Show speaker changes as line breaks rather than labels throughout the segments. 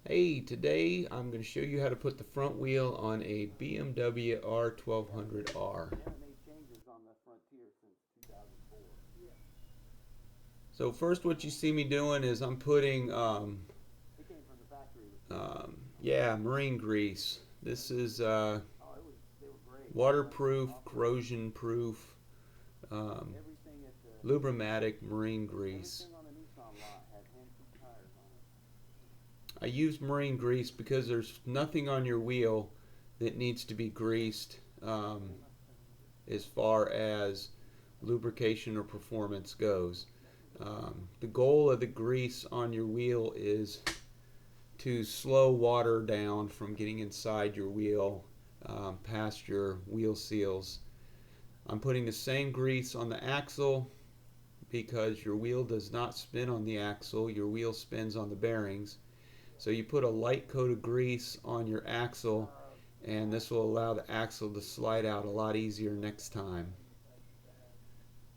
Hey, today I'm going to show you how to put the front wheel on a BMW R1200R. So first what you see me doing is I'm putting, yeah, marine grease. This is waterproof, corrosion proof, um, Lubrimatic marine grease. I use marine grease because there's nothing on your wheel that needs to be greased as far as lubrication or performance goes. The goal of the grease on your wheel is to slow water down from getting inside your wheel past your wheel seals. I'm putting the same grease on the axle because your wheel does not spin on the axle, your wheel spins on the bearings. So you put a light coat of grease on your axle, and this will allow the axle to slide out a lot easier next time.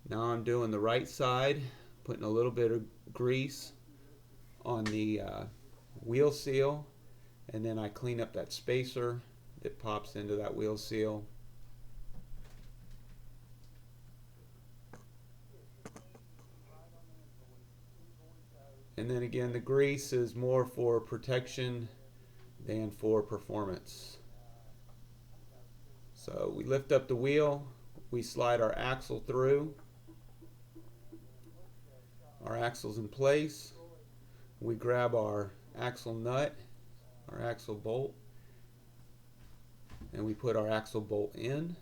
Now I'm doing the right side, putting a little bit of grease on the wheel seal, and then I clean up that spacer that pops into that wheel seal. And then again, the grease is more for protection than for performance. So we lift up the wheel, we slide our axle through. Our axle's in place. We grab our axle nut, our axle bolt, and we put our axle bolt in.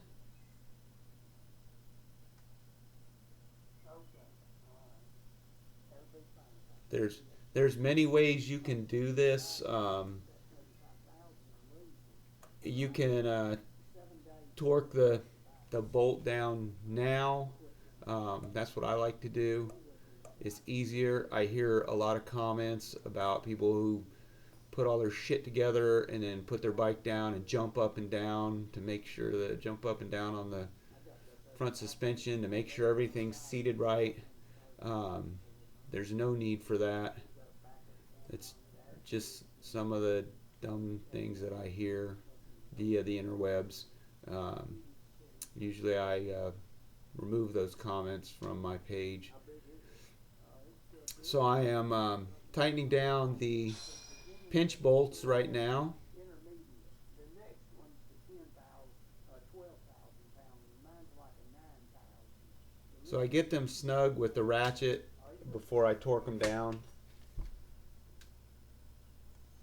There's many ways you can do this. You can torque the bolt down now. That's what I like to do. It's easier. I hear a lot of comments about people who put all their shit together and then put their bike down and jump up and down to make sure that jump up and down on the front suspension to make sure everything's seated right. There's no need for that. It's just some of the dumb things that I hear via the interwebs. Usually I remove those comments from my page. So I am tightening down the pinch bolts right now. So I get them snug with the ratchet before I torque them down.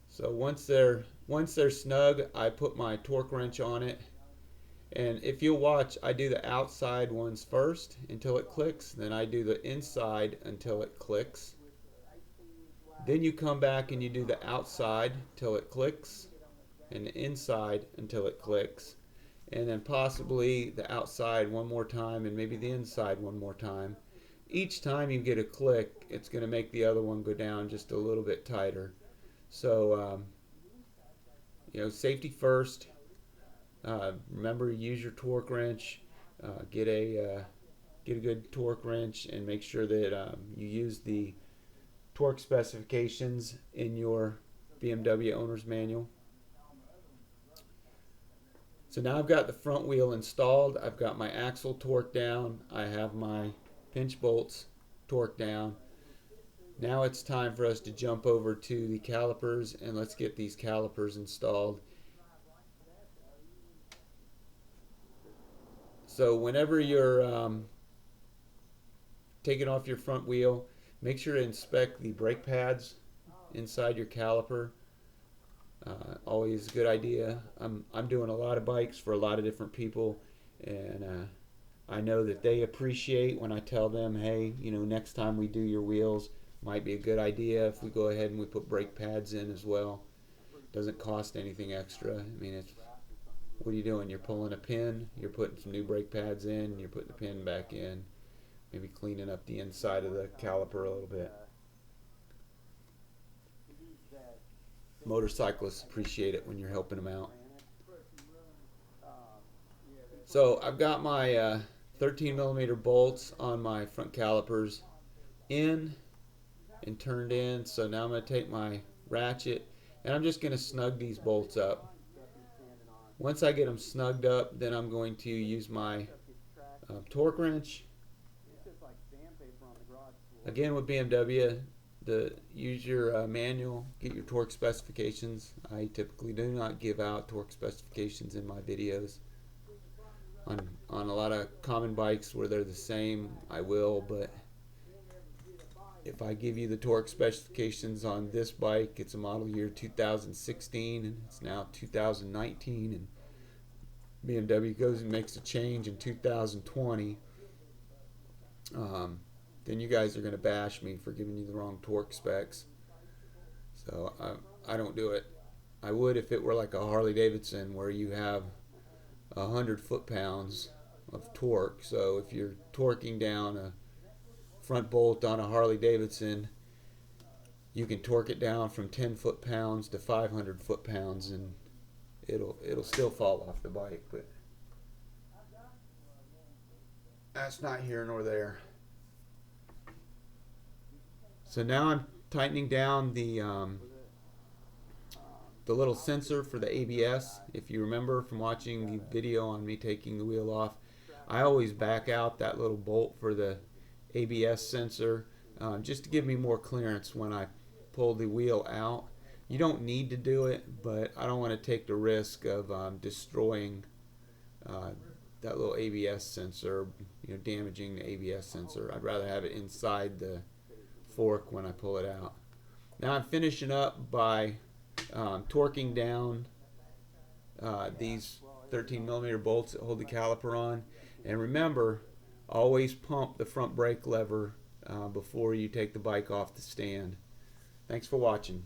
So once they're snug, I put my torque wrench on it. And if you'll watch, I do the outside ones first until it clicks, then I do the inside until it clicks. Then you come back and you do the outside till it clicks, and the inside until it clicks, and then possibly the outside one more time and maybe the inside one more time. Each time you get a click, it's going to make the other one go down just a little bit tighter. So, safety first. Remember to use your torque wrench. Get a good torque wrench and make sure that you use the torque specifications in your BMW owner's manual. So now I've got the front wheel installed. I've got my axle torqued down. I have my pinch bolts torqued down. Now it's time for us to jump over to the calipers, and let's get these calipers installed. So whenever you're taking off your front wheel, make sure to inspect the brake pads inside your caliper. Always a good idea. I'm doing a lot of bikes for a lot of different people, and I know that they appreciate when I tell them, hey, next time we do your wheels, might be a good idea if we go ahead and we put brake pads in as well. Doesn't cost anything extra. I mean, what are you doing? You're pulling a pin, you're putting some new brake pads in, you're putting the pin back in, maybe cleaning up the inside of the caliper a little bit. Motorcyclists appreciate it when you're helping them out. So I've got my 13 millimeter bolts on my front calipers in and turned in. So now I'm going to take my ratchet And I'm just going to snug these bolts up. Once I get them snugged up, then I'm going to use my torque wrench. Again, with BMW, use your manual, get your torque specifications. I typically do not give out torque specifications in my videos. On a lot of common bikes where they're the same, I will, but if I give you the torque specifications on this bike, it's a model year 2016 and it's now 2019, and BMW goes and makes a change in 2020, then you guys are going to bash me for giving you the wrong torque specs. So I don't do it. I would if it were like a Harley Davidson where you have 100 foot-pounds of torque. So if you're torquing down a front bolt on a Harley Davidson, you can torque it down from 10 foot-pounds to 500 foot-pounds, and it'll still fall off the bike. But that's not here nor there. So now I'm tightening down the little sensor for the ABS. If you remember from watching the video on me taking the wheel off, I always back out that little bolt for the ABS sensor just to give me more clearance when I pull the wheel out. You don't need to do it, but I don't want to take the risk of destroying that little ABS sensor, damaging the ABS sensor. I'd rather have it inside the fork when I pull it out. Now I'm finishing up by torquing down these 13mm bolts that hold the caliper on. And remember, always pump the front brake lever before you take the bike off the stand. Thanks for watching.